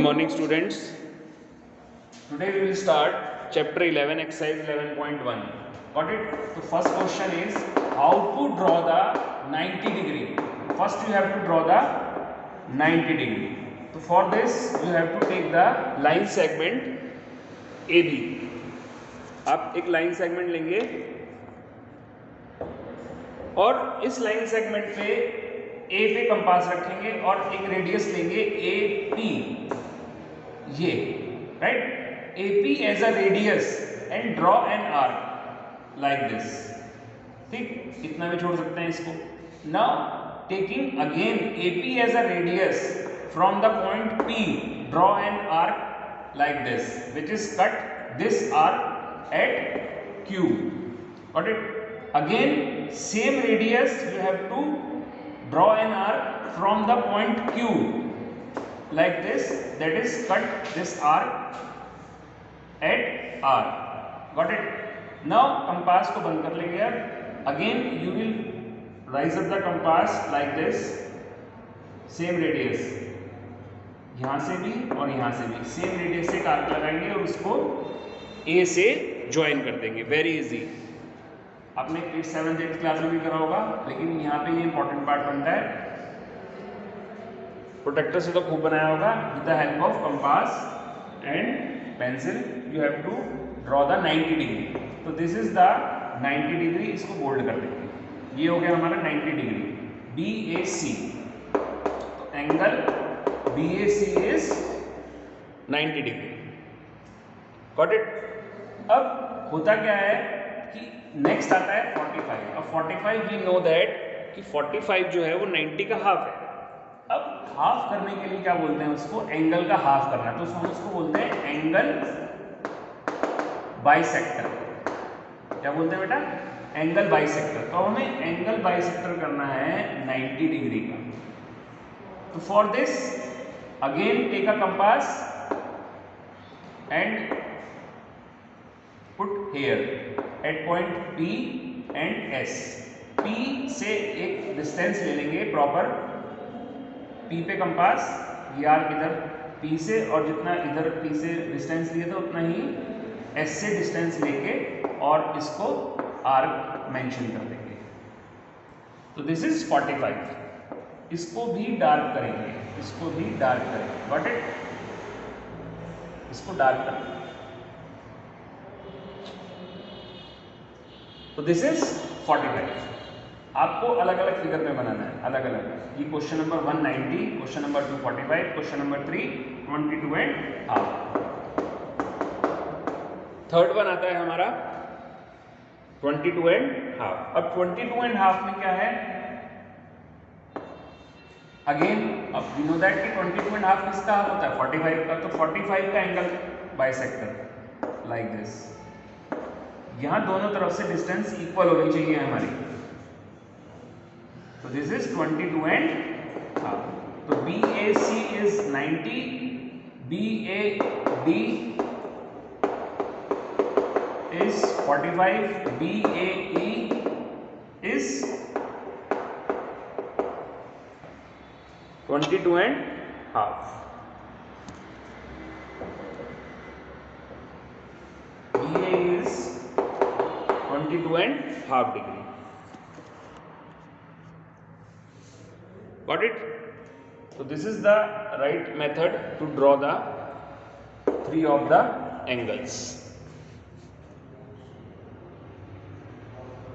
morning students. Today we will start chapter 11 exercise 11.1. Got it? So first question is how to draw the 90 degree. First you have to draw the 90 degree. So for this you have to take the line segment AB. आप एक line segment लेंगे और इस line segment पे ए पे compass रखेंगे और एक रेडियस लेंगे AP, ये right, AP as a radius and draw an arc like this. ठीक, इतना भी छोड़ सकते हैं इसको. Now taking again AP as a radius from the point P, draw an arc like this which is cut this arc at Q. Got it? Again same radius you have to draw an arc from the point Q like this, that is cut this arc at R. Got it? Now compass को बंद कर लेंगे यार. Again you will rise up the compass like this, same radius, यहाँ से भी और यहाँ से भी same radius से एक arc लगाएंगे और उसको A से ज्वाइन कर देंगे. Very easy. आपने 8th 7th 8th क्लास में भी करा होगा, लेकिन यहाँ पे ये इंपॉर्टेंट पार्ट बनता है. प्रोटेक्टर से तो खूब बनाया होगा. With the help of compass and pencil you have to draw the 90 degree. तो दिस इज द 90 डिग्री. इसको बोल्ड कर देंगे. ये हो गया हमारा 90 डिग्री BAC. तो angle BAC is 90 degree. Got it? अब होता क्या है कि नेक्स्ट आता है 45. अब 45 वी नो दैट कि 45 जो है वो 90 का हाफ है. अब हाफ करने के लिए क्या बोलते हैं उसको? एंगल का हाफ करना है. तो हम उसको बोलते हैं एंगल बाइसेक्टर. क्या बोलते हैं बेटा? Angle bisector. तो हमें एंगल बाइसेक्टर करना है 90 डिग्री का. तो for this again take a compass and put here at point P and S. P से एक डिस्टेंस ले लेंगे प्रॉपर. P पे कंपास, ये आर्क इधर P से, और जितना इधर P से डिस्टेंस लिए थे उतना ही S से डिस्टेंस लेके और इसको आर्क मेंशन कर देंगे. तो दिस इज 45. इसको भी डार्क करेंगे, इसको भी डार्क करेंगे. Got it? इसको डार्क करेंगे. तो दिस इज 45. आपको अलग अलग फिगर में बनाना है, अलग अलग. ये question number 190, question number 2 45, question number 3 22 and half. Third one आता है हमारा 22 एंड हाफ. अब 22 एंड हाफ में क्या है? अगेन अब वी नो दैट कि 22 एंड हाफ किसका हाफ होता है? 45 का. तो 45 का एंगल बाइसेक्टर लाइक दिस. यहां दोनों तरफ से डिस्टेंस इक्वल होनी चाहिए हमारी. तो दिस इज 22 एंड हाफ. तो BAC is 90, BAD is 45, BAE is 22 and half. BA is 22 and half degree. Got it? So this is the right method to draw the three of the angles.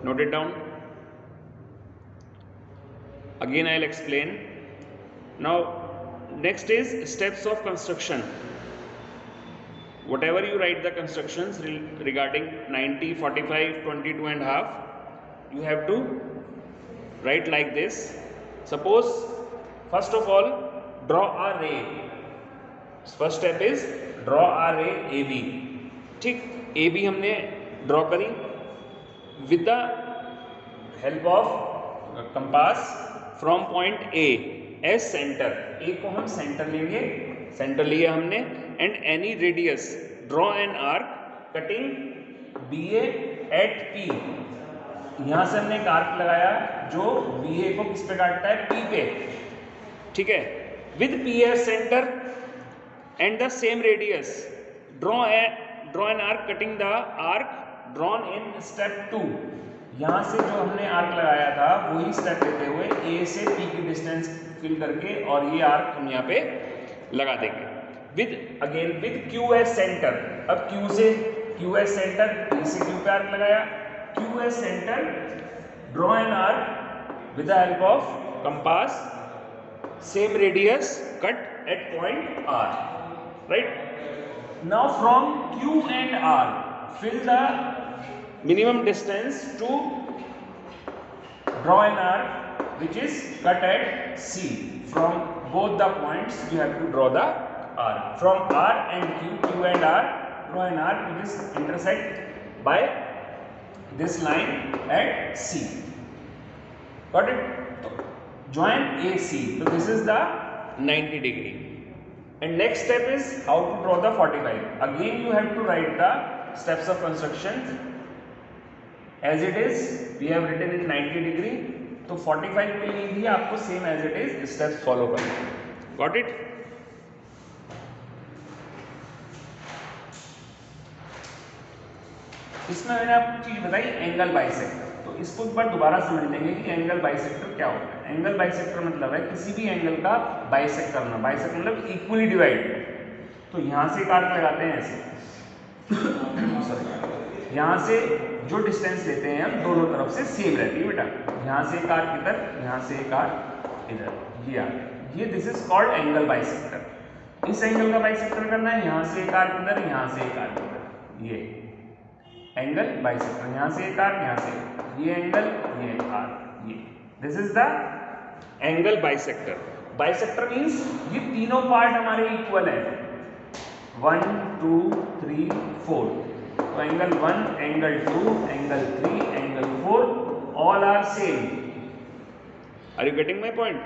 Note it down. Again I'll explain. Now next is steps of construction. Whatever you write the constructions regarding 90, 45, 22 and half, you have to write like this. Suppose first of all draw a ray. First step is draw a ray AB. ठीक, AB हमने draw करी with the help of compass from point A as center. A को हम center लेंगे, centre लिया हमने. And any radius draw an arc cutting BA at P. यहाँ से हमने एक आर्क लगाया जो BA को किस पे काटता है? P पे. ठीक है, with P as centre and the same radius. Draw an arc cutting the arc drawn in step 2. यहाँ से जो हमने आर्क लगाया था वही स्टेप लेते हुए A से P की डिस्टेंस फिल करके और ये आर्क हम यहाँ पे लगा देंगे विद Q एस सेंटर. अब Q से Q एस सेंटर, P से Q पे आर्क लगाया, Q S centre, draw an arc with the help of compass, same radius, cut at point R, right? Now from Q and R, fill the minimum distance to draw an arc which is cut at C. From both the points you have to draw the arc. From R and Q and R, draw an arc which is intersect by this line at C. Got it? Join AC. So this is the 90 degree. And next step is how to draw the 45. Again you have to write the steps of construction as it is. We have written it 90 degree. तो 45 के लिए भी आपको same as it is steps follow करना. Got it? इसमें मैंने आपको चीज बताई एंगल बाइसेक्टर. तो इसको एक बार दोबारा समझ लेंगे कि एंगल बाइसेक्टर क्या होता है. एंगल बाइसेक्टर मतलब है किसी भी एंगल का बाइसेक्ट करना. बाइसेक्ट मतलब इक्वली डिवाइड. तो यहाँ से एक आर्क लगाते हैं ऐसे सॉरी, यहाँ से जो डिस्टेंस लेते हैं हम दोनों तरफ से सेम रहती है बेटा. यहाँ से एक आर्क इधर, यहाँ से एक आर्क इधर, ये आर्क, ये this is called angle bisector. इस एंगल का बाइसेक्टर करना है, यहाँ से एक आर्क इधर, यहाँ से एक आर्क इधर, ये एंगल बाइसेक्टर. यहाँ से एक आर्क, यहाँ से ये एंगल, ये आर्क, ये this is the angle bisector. Bisector means ये तीनों पार्ट हमारे इक्वल है. 1 2 3 4. तो angle 1, angle 2, angle 3, angle 4 all are same. Are you getting my point?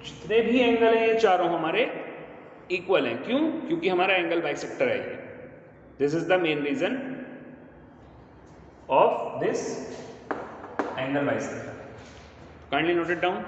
जितने भी एंगल हैं ये चारों हमारे इक्वल हैं. क्यों? क्योंकि हमारा एंगल बाइसेक्टर है ये. This is the main reason of this angle bisector. Kindly note it down.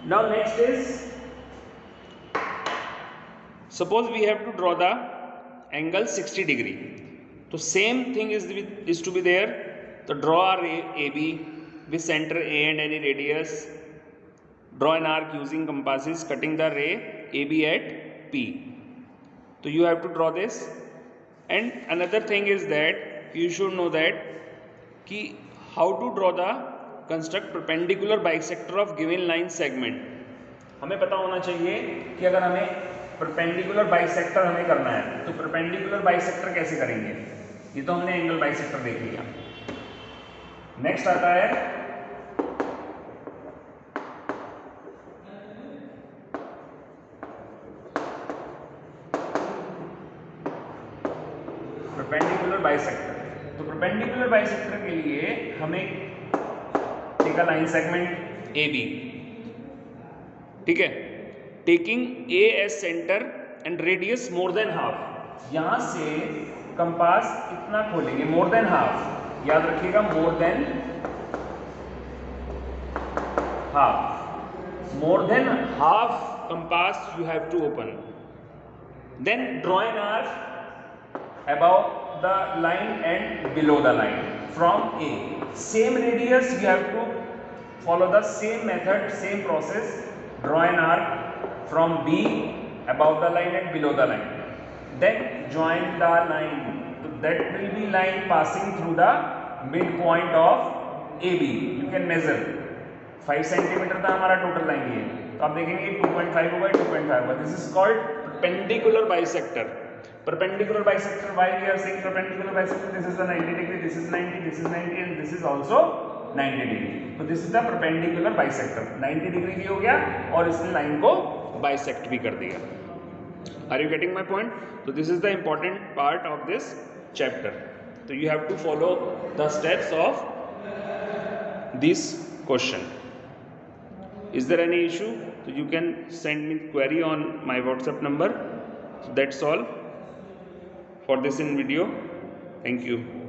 Now next is, suppose we have to draw the angle 60 degree. तो same thing is to be there. तो draw a AB with center A and any radius. Draw an arc using compasses cutting the ray AB at P. So you have to draw this. And another thing is that you should know that कि how to draw the construct perpendicular bisector of given line segment. हमें पता होना चाहिए कि अगर हमें perpendicular bisector हमें करना है तो परपेंडिकुलर बाइसेक्टर कैसे करेंगे. ये तो हमने एंगल बाइसेक्टर देख लिया. नेक्स्ट आता है परपेंडिकुलर बाइसेक्टर. तो परपेंडिकुलर बाइसेक्टर के लिए हमें take a line segment AB. ठीक है. Taking A as centre and radius more than half. यहां से कंपास इतना खोलेंगे, मोर देन हाफ. याद रखिएगा, more than half. More than half compass you have to open. Then draw an arc about the line and below the line from A. Same radius you have to follow the same method, same process. Draw an arc from B above the line and below the line. Then join the line. So that will be line passing through the midpoint of AB. You can measure 5 centimeter था हमारा total line ये. तो आप देखेंगे 2.5 होगा, 2.5 होगा. This is called perpendicular bisector. Perpendicular bisector. Why we are saying perpendicular bisector? This is the 90 degree. This is 90. This is 90, and this is also 90 degree. So this is the perpendicular bisector. 90 degree भी हो गया और इसने line को bisect भी कर दिया. Are you getting my point? तो this is the important part of this chapter. तो you have to follow the steps of this question. Is there any issue? So you can send me query on my WhatsApp number. So that's all for this in video. Thank you.